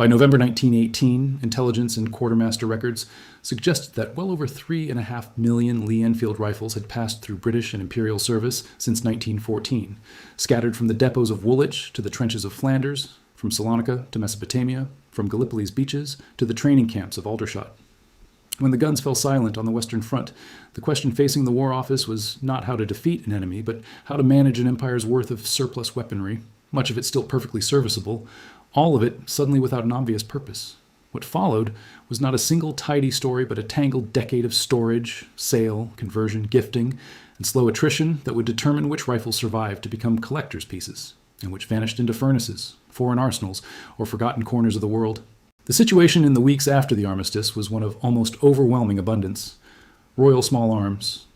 By November 1918, intelligence and quartermaster records suggested that well over 3.5 million Lee-Enfield rifles had passed through British and Imperial service since 1914, scattered from the depots of Woolwich to the trenches of Flanders, from Salonika to Mesopotamia, from Gallipoli's beaches to the training camps of Aldershot. When the guns fell silent on the Western Front, the question facing the War Office was not how to defeat an enemy, but how to manage an empire's worth of surplus weaponry, much of it still perfectly serviceable, all of it suddenly without an obvious purpose. What followed was not a single tidy story, but a tangled decade of storage, sale, conversion, gifting, and slow attrition that would determine which rifles survived to become collector's pieces, and which vanished into furnaces, foreign arsenals, or forgotten corners of the world. The situation in the weeks after the armistice was one of almost overwhelming abundance. Royal Small Arms.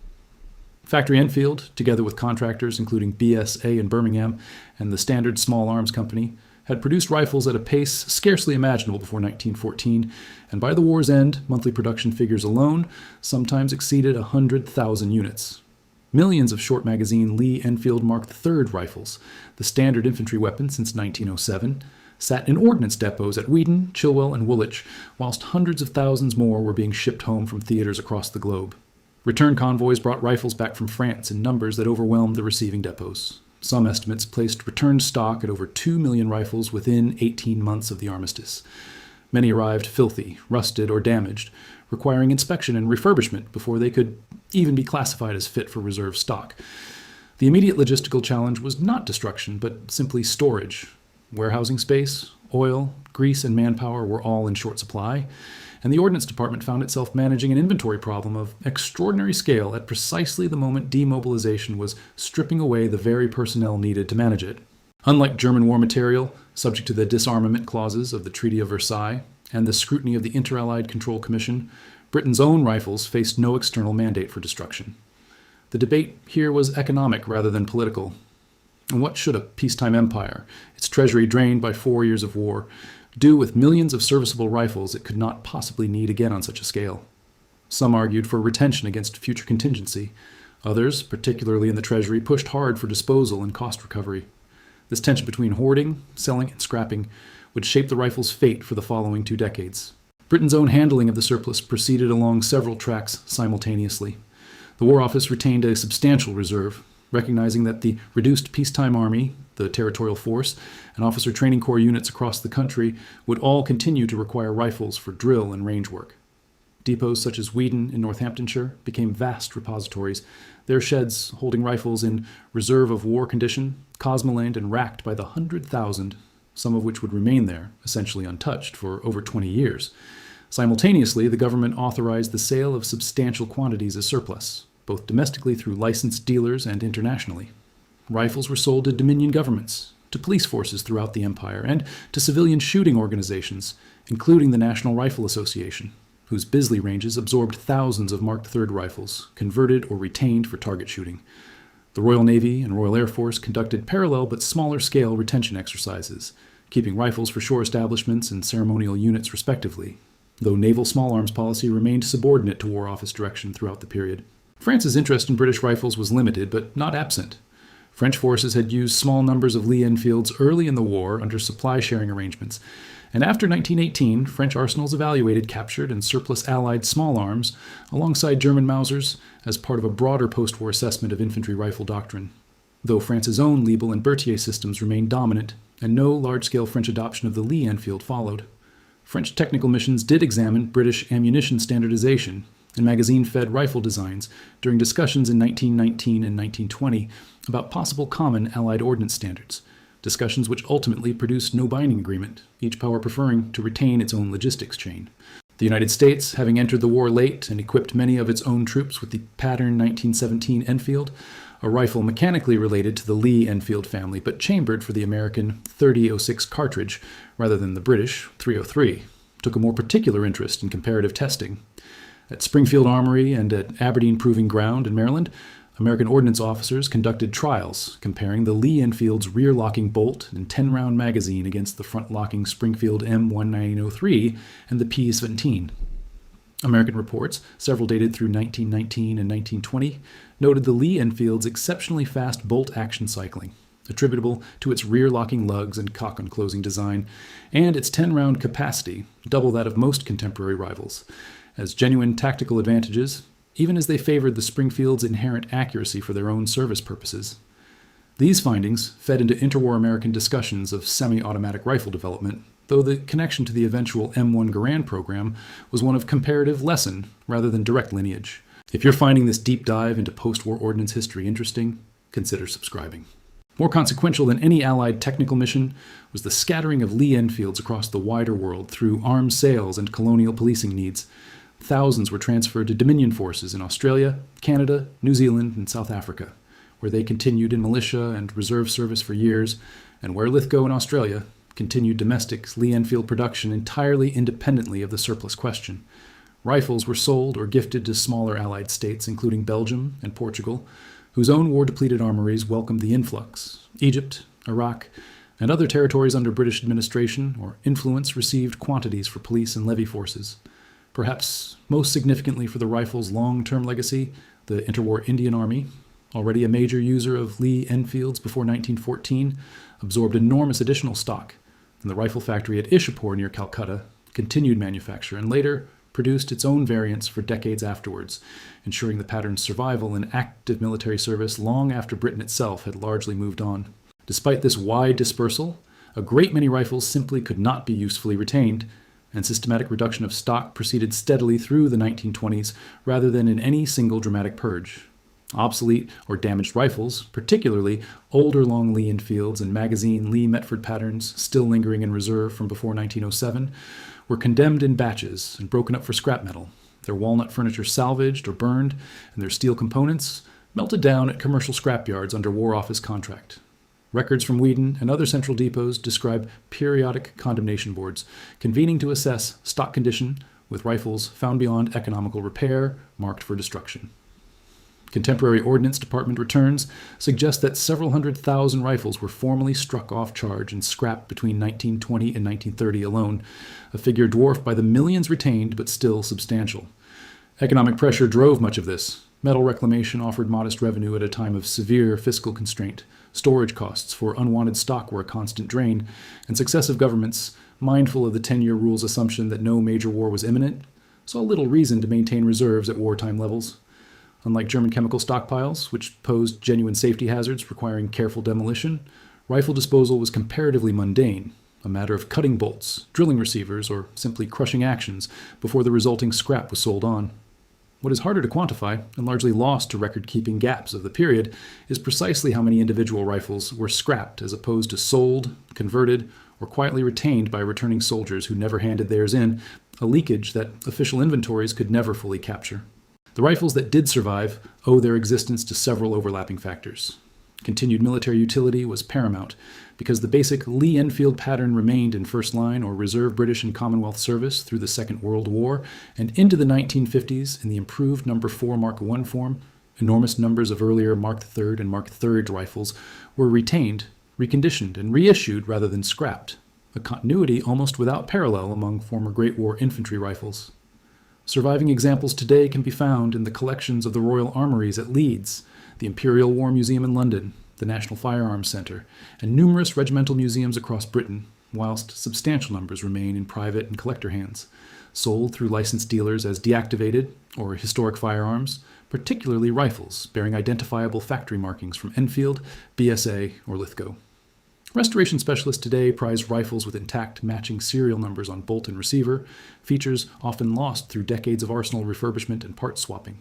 Factory Enfield, together with contractors including BSA in Birmingham and the Standard Small Arms Company, had produced rifles at a pace scarcely imaginable before 1914, and by the war's end, monthly production figures alone sometimes exceeded 100,000 units. Millions of short-magazine Lee-Enfield Mark III rifles, the standard infantry weapon since 1907, sat in ordnance depots at Weedon, Chilwell, and Woolwich, whilst hundreds of thousands more were being shipped home from theaters across the globe. Return convoys brought rifles back from France in numbers that overwhelmed the receiving depots. Some estimates placed returned stock at over 2 million rifles within 18 months of the armistice. Many arrived filthy, rusted, or damaged, requiring inspection and refurbishment before they could even be classified as fit for reserve stock. The immediate logistical challenge was not destruction, but simply storage. Warehousing space, oil, grease, and manpower were all in short supply, and the Ordnance Department found itself managing an inventory problem of extraordinary scale at precisely the moment demobilization was stripping away the very personnel needed to manage it. Unlike German war material, subject to the disarmament clauses of the Treaty of Versailles and the scrutiny of the Inter-Allied Control Commission, Britain's own rifles faced no external mandate for destruction. The debate here was economic rather than political. And what should a peacetime empire, its treasury drained by 4 years of war, do with millions of serviceable rifles it could not possibly need again on such a scale? Some argued for retention against future contingency. Others, particularly in the Treasury, pushed hard for disposal and cost recovery. This tension between hoarding, selling, and scrapping would shape the rifle's fate for the following 2 decades. Britain's own handling of the surplus proceeded along several tracks simultaneously. The War Office retained a substantial reserve, recognizing that the reduced peacetime army, the territorial force, and officer training corps units across the country would all continue to require rifles for drill and range work. Depots such as Weedon in Northamptonshire became vast repositories, their sheds holding rifles in reserve of war condition, cosmolined and racked by the 100,000, some of which would remain there, essentially untouched, for over 20 years. Simultaneously, the government authorized the sale of substantial quantities as surplus, both domestically through licensed dealers and internationally. Rifles were sold to Dominion governments, to police forces throughout the empire, and to civilian shooting organizations, including the National Rifle Association, whose Bisley ranges absorbed thousands of Mark III rifles, converted or retained for target shooting. The Royal Navy and Royal Air Force conducted parallel but smaller-scale retention exercises, keeping rifles for shore establishments and ceremonial units respectively, though naval small arms policy remained subordinate to War Office direction throughout the period. France's interest in British rifles was limited, but not absent. French forces had used small numbers of Lee-Enfields early in the war under supply-sharing arrangements, and after 1918, French arsenals evaluated captured and surplus Allied small arms alongside German Mausers as part of a broader post-war assessment of infantry rifle doctrine, though France's own Liebel and Berthier systems remained dominant, and no large-scale French adoption of the Lee-Enfield followed. French technical missions did examine British ammunition standardization and magazine-fed rifle designs during discussions in 1919 and 1920 about possible common Allied ordnance standards, discussions which ultimately produced no binding agreement, each power preferring to retain its own logistics chain. The United States, having entered the war late and equipped many of its own troops with the pattern 1917 Enfield, a rifle mechanically related to the Lee-Enfield family but chambered for the American .30-06 cartridge rather than the British .303, took a more particular interest in comparative testing. At Springfield Armory and at Aberdeen Proving Ground in Maryland, American ordnance officers conducted trials comparing the Lee-Enfield's rear-locking bolt and 10-round magazine against the front-locking Springfield M1903 and the P-17. American reports, several dated through 1919 and 1920, noted the Lee-Enfield's exceptionally fast bolt action cycling, attributable to its rear-locking lugs and cock-unclosing design, and its 10-round capacity, double that of most contemporary rifles, as genuine tactical advantages, even as they favored the Springfield's inherent accuracy for their own service purposes. These findings fed into interwar American discussions of semi-automatic rifle development, though the connection to the eventual M1 Garand program was one of comparative lesson rather than direct lineage. If you're finding this deep dive into post-war ordnance history interesting, consider subscribing. More consequential than any Allied technical mission was the scattering of Lee-Enfields across the wider world through arms sales and colonial policing needs. Thousands were transferred to Dominion forces in Australia, Canada, New Zealand, and South Africa, where they continued in militia and reserve service for years, and where Lithgow in Australia continued domestic Lee-Enfield production entirely independently of the surplus question. Rifles were sold or gifted to smaller Allied states, including Belgium and Portugal, whose own war-depleted armories welcomed the influx. Egypt, Iraq, and other territories under British administration or influence received quantities for police and levy forces. Perhaps most significantly for the rifle's long-term legacy, the interwar Indian Army, already a major user of Lee-Enfields before 1914, absorbed enormous additional stock, and the rifle factory at Ishapur near Calcutta continued manufacture and later produced its own variants for decades afterwards, ensuring the pattern's survival in active military service long after Britain itself had largely moved on. Despite this wide dispersal, a great many rifles simply could not be usefully retained, and systematic reduction of stock proceeded steadily through the 1920s rather than in any single dramatic purge. Obsolete or damaged rifles, particularly older long Lee-Enfields and magazine Lee Metford patterns still lingering in reserve from before 1907, were condemned in batches and broken up for scrap metal, their walnut furniture salvaged or burned, and their steel components melted down at commercial scrapyards under War Office contract. Records from Wheaton and other central depots describe periodic condemnation boards convening to assess stock condition with rifles found beyond economical repair, marked for destruction. Contemporary Ordnance Department returns suggest that several 100,000 rifles were formally struck off charge and scrapped between 1920 and 1930 alone, a figure dwarfed by the millions retained but still substantial. Economic pressure drove much of this. Metal reclamation offered modest revenue at a time of severe fiscal constraint. Storage costs for unwanted stock were a constant drain, and successive governments, mindful of the 10-year rule's assumption that no major war was imminent, saw little reason to maintain reserves at wartime levels. Unlike German chemical stockpiles, which posed genuine safety hazards requiring careful demolition, rifle disposal was comparatively mundane, a matter of cutting bolts, drilling receivers, or simply crushing actions before the resulting scrap was sold on. What is harder to quantify, and largely lost to record-keeping gaps of the period, is precisely how many individual rifles were scrapped as opposed to sold, converted, or quietly retained by returning soldiers who never handed theirs in, a leakage that official inventories could never fully capture. The rifles that did survive owe their existence to several overlapping factors. Continued military utility was paramount, because the basic Lee-Enfield pattern remained in first line or reserve British and Commonwealth service through the Second World War and into the 1950s in the improved No. 4 Mark I form. Enormous numbers of earlier Mark III and Mark III rifles were retained, reconditioned, and reissued rather than scrapped, a continuity almost without parallel among former Great War infantry rifles. Surviving examples today can be found in the collections of the Royal Armouries at Leeds, the Imperial War Museum in London, the National Firearms Centre, and numerous regimental museums across Britain, whilst substantial numbers remain in private and collector hands, sold through licensed dealers as deactivated or historic firearms, particularly rifles bearing identifiable factory markings from Enfield, BSA, or Lithgow. Restoration specialists today prize rifles with intact matching serial numbers on bolt and receiver, features often lost through decades of arsenal refurbishment and part swapping,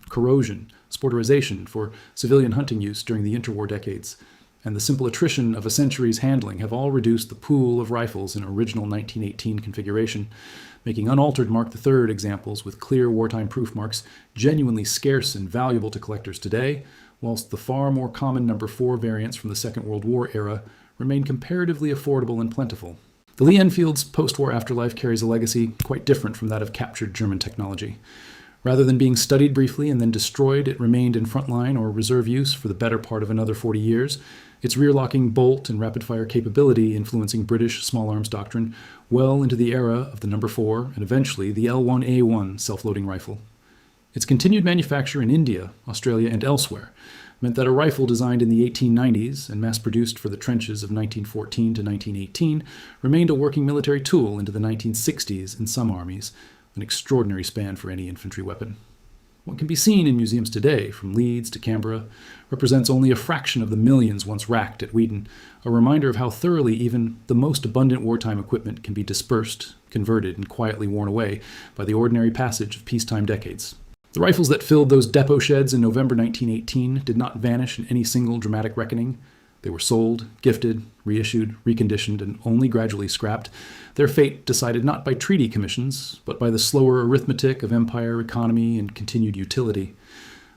corrosion, sporterization for civilian hunting use during the interwar decades, and the simple attrition of a century's handling have all reduced the pool of rifles in original 1918 configuration, making unaltered Mark III examples with clear wartime proof marks genuinely scarce and valuable to collectors today, whilst the far more common No. 4 variants from the Second World War era remain comparatively affordable and plentiful. The Lee-Enfield's post-war afterlife carries a legacy quite different from that of captured German technology. Rather than being studied briefly and then destroyed, it remained in frontline or reserve use for the better part of another 40 years, its rear-locking bolt and rapid-fire capability influencing British small arms doctrine well into the era of the No. 4 and eventually the L1A1 self-loading rifle. Its continued manufacture in India, Australia, and elsewhere meant that a rifle designed in the 1890s and mass-produced for the trenches of 1914 to 1918 remained a working military tool into the 1960s in some armies, an extraordinary span for any infantry weapon. What can be seen in museums today, from Leeds to Canberra, represents only a fraction of the millions once racked at Wheaton, a reminder of how thoroughly even the most abundant wartime equipment can be dispersed, converted, and quietly worn away by the ordinary passage of peacetime decades. The rifles that filled those depot sheds in November 1918 did not vanish in any single dramatic reckoning. They were sold, gifted, reissued, reconditioned, and only gradually scrapped, their fate decided not by treaty commissions, but by the slower arithmetic of empire, economy, and continued utility.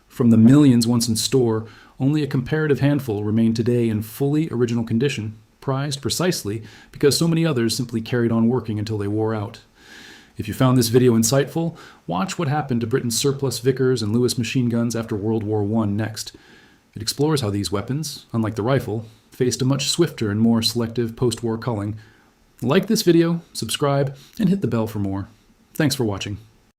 From the millions once in store, only a comparative handful remain today in fully original condition, prized precisely because so many others simply carried on working until they wore out. If you found this video insightful, watch what happened to Britain's surplus Vickers and Lewis machine guns after World War I next. It explores how these weapons, unlike the rifle, faced a much swifter and more selective post-war culling. Like this video, subscribe, and hit the bell for more. Thanks for watching.